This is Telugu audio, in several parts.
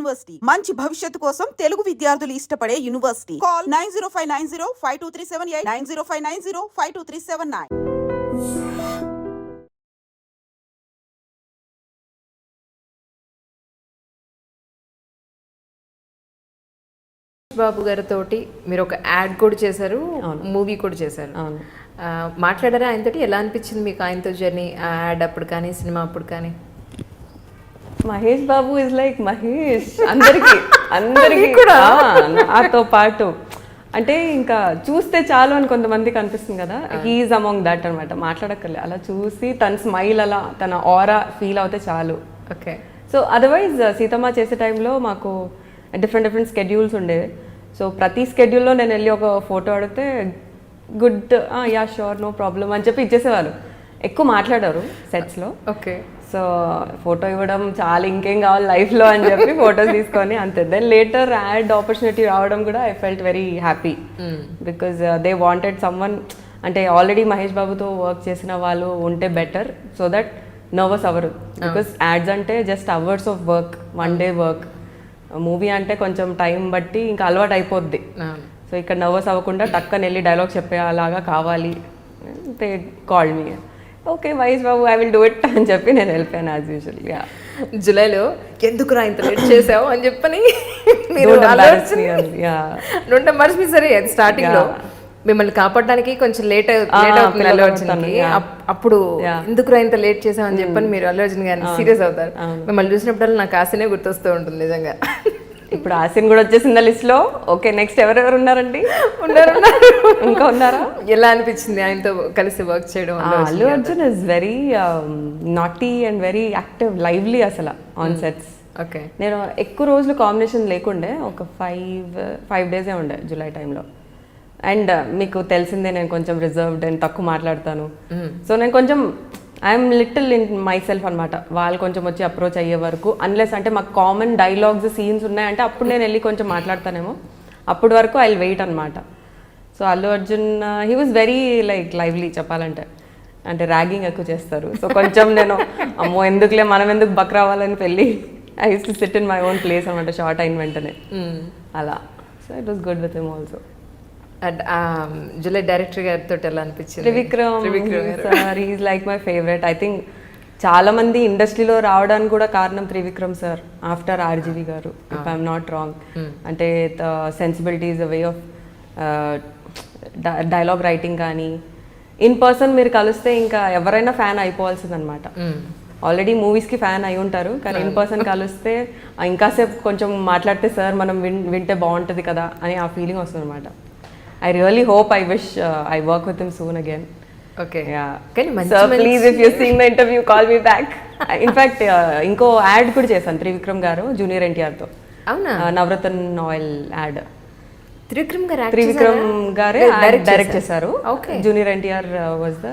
యూనివర్సిటీ మంచి భవిష్యత్తు కోసం తెలుగు విద్యార్థులు ఇష్టపడే యూనివర్సిటీ. కాల్ 9059052378 9059052379. బాబు గారితో మీరు ఒక యాడ్ కూడా చేశారు, మూవీ కూడా చేశారు. మాట్లాడారా ఆయనతోటి? ఎలా అనిపించింది మీకు ఆయనతో జర్నీ, యాడ్ అప్పుడు కానీ సినిమా అప్పుడు కానీ? మహేష్ బాబు ఇస్ లైక్ మహేష్ అందరికి కూడా నాతో పాటు. అంటే ఇంకా చూస్తే చాలు అని కొంతమందికి అనిపిస్తుంది కదా, హీఈస్ అమాంగ్ దట్ అనమాట. మాట్లాడక్కర్లే, అలా చూసి తన స్మైల్ అలా తన ఆరా ఫీల్ అవుతే చాలు. ఓకే. సో అదర్వైజ్ సీతమ్మ చేసే టైంలో మాకు డిఫరెంట్ స్కెడ్యూల్స్ ఉండేవి. సో ప్రతి స్కెడ్యూల్లో నేను వెళ్ళి ఒక ఫోటో అడిగితే good, ya sure, no problem అని చెప్పి ఇచ్చేసేవారు. ఎక్కువ మాట్లాడారు సెట్స్లో. ఓకే. సో ఫోటో ఇవ్వడం చాలా, ఇంకేం కావాలి లైఫ్లో అని చెప్పి ఫొటోస్ తీసుకొని అంతే. దెన్ లేటర్ యాడ్ ఆపర్చునిటీ రావడం కూడా I felt very happy because they wanted someone, అంటే ఆల్రెడీ మహేష్ బాబుతో వర్క్ చేసిన వాళ్ళు ఉంటే బెటర్, సో దట్ నర్వస్ అవ్వరు. బికాస్ యాడ్స్ అంటే just hours of work, one day work. Movie అంటే కొంచెం టైం బట్టి ఇంకా అలవాటు అయిపోద్ది. సో ఇక్కడ నర్వస్ అవ్వకుండా టక్కని వెళ్ళి డైలాగ్ చెప్పే అలాగా కావాలి. They called me, okay Mahesh Babu I will do it అని చెప్పి నేను వెళ్ళిపోయాను యాజ్ యూజువల్. యా, జూలైలో ఎందుకు రా ఇంత లేట్ చేసావు అని చెప్పని మీరు మర్చిపోయి సరే స్టార్టింగ్ లో మిమ్మల్ని కాపాడడానికి కొంచెం లేట్ అవుతుంది అల్లు అర్జున్కి. అప్పుడు ఎందుకు రా ఇంత లేట్ చేసావు అని చెప్పని మీరు అల్లు అర్జున్ గారిని సీరియస్ అవుతారు. మిమ్మల్ని చూసినప్పుడు నాకు ఆశనే గుర్తొస్తూ ఉంటుంది నిజంగా. ఇప్పుడు ఆసిన్ కూడా వచ్చేసింది లిస్ట్ లో. ఓకే, నెక్స్ట్ ఎవరెవరు ఉన్నారండి? ఇంకా ఉన్నారా? ఎలా అనిపించింది ఆయనతో కలిసి వర్క్ చేయడం? Allu Arjun is very naughty and very active, lively అసలు ఆన్ సెట్స్. ఓకే. నేను ఎక్కువ రోజులు కాంబినేషన్ లేకుండే, ఒక 5 డేసే ఉండే జూలై టైంలో. అండ్ మీకు తెలిసిందే నేను కొంచెం రిజర్వ్డ్ అండ్ తక్కువ మాట్లాడతాను. సో నేను కొంచెం I'm little in my self అనమాట. వాళ్ళు కొంచెం వచ్చి అప్రోచ్ అయ్యే వరకు, అన్లెస్ అంటే మాకు కామన్ డైలాగ్స్ సీన్స్ ఉన్నాయంటే అప్పుడు నేను వెళ్ళి కొంచెం మాట్లాడతానేమో, అప్పటి వరకు ఐ విల్ వెయిట్ అనమాట. So Allu Arjun he was very like lively చెప్పాలంటే, అంటే ర్యాగింగ్ ఎక్కువ చేస్తారు. సో కొంచెం నేను అమ్మో ఎందుకులే మనం ఎందుకు బక్ రావాలని వెళ్ళి I use to SIT in my own place అనమాట షార్ట్ అయిన వెంటనే అలా. So it was good with him also. July director గారితో ఎలా అనిపించింది? Trivikram sir is like my favourite. I think చాలా మంది ఇండస్ట్రీలో రావడానికి కూడా కారణం త్రివిక్రమ్ సార్ ఆఫ్టర్ ఆర్జీవి గారు, ఇఫ్ ఐఎమ్ నాట్ రాంగ్. అంటే the sensibilities, the way of dialogue writing కానీ, ఇన్ పర్సన్ మీరు కలిస్తే ఇంకా ఎవరైనా ఫ్యాన్ అయిపోవాల్సిందనమాట. ఆల్రెడీ మూవీస్కి ఫ్యాన్ అయి ఉంటారు, కానీ ఇన్ పర్సన్ కలిస్తే ఇంకాసేపు కొంచెం మాట్లాడితే సార్ మనం వింటే బాగుంటుంది కదా అని ఆ ఫీలింగ్ వస్తుంది అనమాట. I really hope, I wish I work with him soon again. Okay. Yeah. Sir, please, if you're seeing the interview, call me back. In fact, ఇంకో యాడ్ కూడా చేశాను త్రివిక్రమ్ గారు జూనియర్ ఎన్టీఆర్తో. అవునా? నవరత్న్ ఆయిల్ యాడ్ త్రివిక్రమ్ గారే డైరెక్ట్ చేశారు. జూనియర్ ఎన్టీఆర్ వాజ్ ద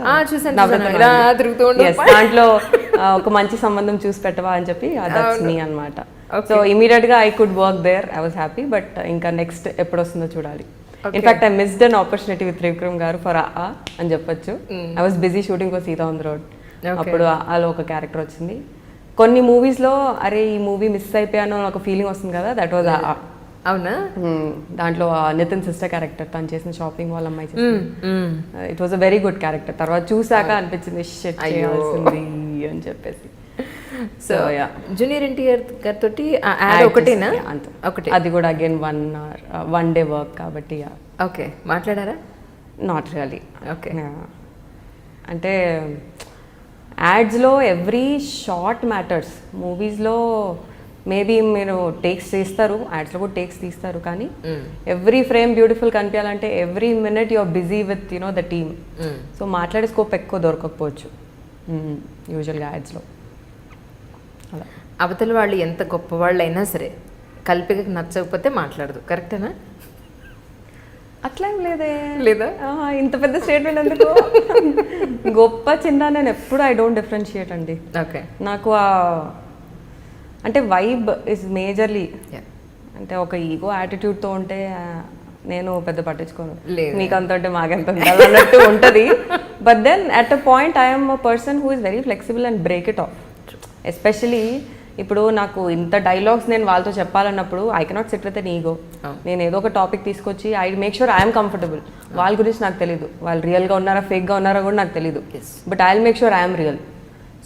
దాంట్లో ఒక మంచి సంబంధం చూసి పెట్టవా అని చెప్పి దట్స్ మీ అనమాట. సో ఇమీడియట్ గా I could work there, I was happy. But ఇంకా నెక్స్ట్ ఎప్పుడు వస్తుందో చూడాలి. In fact I missed an opportunity with Trivikram garu for అని చెప్పొచ్చు. I was busy shooting for Sita on the road. అప్పుడు అలా ఒక క్యారెక్టర్ వచ్చింది. కొన్ని మూవీస్లో అరే ఈ మూవీ మిస్ అయిపోయాను ఒక ఫీలింగ్ వస్తుంది కదా, దట్ వాజ్ అవునా? దాంట్లో నితిన్ సిస్టర్ క్యారెక్టర్, తను చేసిన షాపింగ్ వాళ్ళ అమ్మాయి చేసింది. It was a very good character. తర్వాత చూసాక అనిపించింది షిట్ చేయాల్సింది అని చెప్పేసి. సో జూనియర్ ఎన్టీఆర్ గారితో ఒకటేనా? ఒకటి, అది కూడా అగైన్ 1 డే వర్క్ కాబట్టి. ఓకే. మాట్లాడారా? Not really. ఓకే. అంటే యాడ్స్లో ఎవ్రీ షార్ట్ మ్యాటర్స్. మూవీస్లో మేబీ మీరు టేక్స్ చేస్తారు, యాడ్స్లో కూడా టేక్స్ తీస్తారు, కానీ ఎవ్రీ ఫ్రేమ్ బ్యూటిఫుల్ కనిపించాలంటే every minute you're busy with you know the team. So మాట్లాడే స్కోప్ ఎక్కువ దొరకకపోవచ్చు యూజువల్గా యాడ్స్లో. అవతల వాళ్ళు ఎంత గొప్పవాళ్ళు అయినా సరే కల్పికకి నచ్చకపోతే మాట్లాడదు, కరెక్టేనా? అట్లా ఏం లేదే. లేదా? ఇంత పెద్ద స్టేట్మెంట్ ఎందుకు? గొప్ప చిన్న నేను ఎప్పుడు ఐ డోంట్ డిఫరెన్షియేట్ అండి. ఓకే. నాకు అంటే వైబ్ ఇస్ మేజర్లీ. అంటే ఒక ఈగో యాటిట్యూడ్తో ఉంటే నేను పెద్ద పట్టించుకోను, మీకు అంత ఉంటే మాకెంత ఉండాలి అన్నట్టు ఉంటుంది. But then at a point I'm a person who is very flexible and break it off. Especially ఇప్పుడు నాకు ఇంత డైలాగ్స్ నేను వాళ్ళతో చెప్పాలన్నప్పుడు I cannot sit with an ego. నేను ఏదో ఒక టాపిక్ తీసుకొచ్చి I make sure I'm comfortable. వాళ్ళ గురించి నాకు తెలియదు, వాళ్ళు రియల్గా ఉన్నారా ఫేక్గా ఉన్నారా కూడా నాకు తెలియదు, but I make sure I'm real.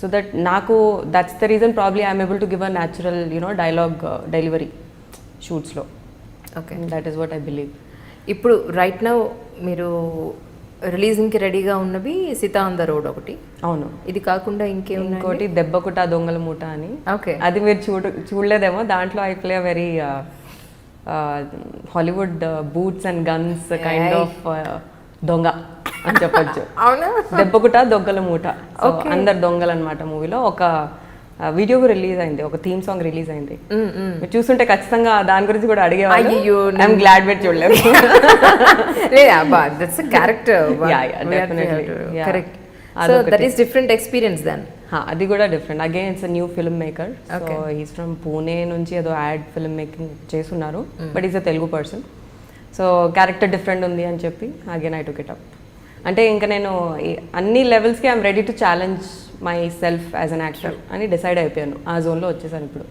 So that నాకు that's the reason probably I'm able to give a natural dialogue delivery షూట్స్లో. Okay, that is what I believe. ఇప్పుడు రైట్ నౌ మీరు రిలీజింగ్కి రెడీగా ఉన్నవి సీతా ఆన్ ద రోడ్ ఒకటి, అవును. ఇది కాకుండా ఇంకేమున్నాయి? ఇంకోటి దెబ్బకుట దొంగల మూట అని. ఓకే, అది మీరు చూడలేదేమో. దాంట్లో I play very Hollywood boots and guns kind of దొంగ అని చెప్పొచ్చు. అవునా? దెబ్బకుట దొంగల మూట, అందరు దొంగలు అనమాట. మూవీలో ఒక వీడియో రిలీజ్ అయింది, ఒక థీమ్ సాంగ్ రిలీజ్ అయింది. మీరు చూస్తుంటే ఖచ్చితంగా దాని గురించి కూడా అడిగేవాళ్ళు. ఐఎమ్ గ్లాడ్ మీరు చూడలేదు. That's character. Correct. So that is different experience then. అది కూడా different. Again it's a new film maker. So he's from Pune నుంచి ఏదో యాడ్ ఫిల్మ్ మేకింగ్ చేస్తున్నారు, but is a Telugu person. So character different ఉంది అని చెప్పి again I took it up. అంటే ఇంకా నేను అన్ని లెవెల్స్కి I'm ready to challenge myself as an actor అని డిసైడ్ అయిపోయాను. ఆ జోన్లో వచ్చేసాను ఇప్పుడు.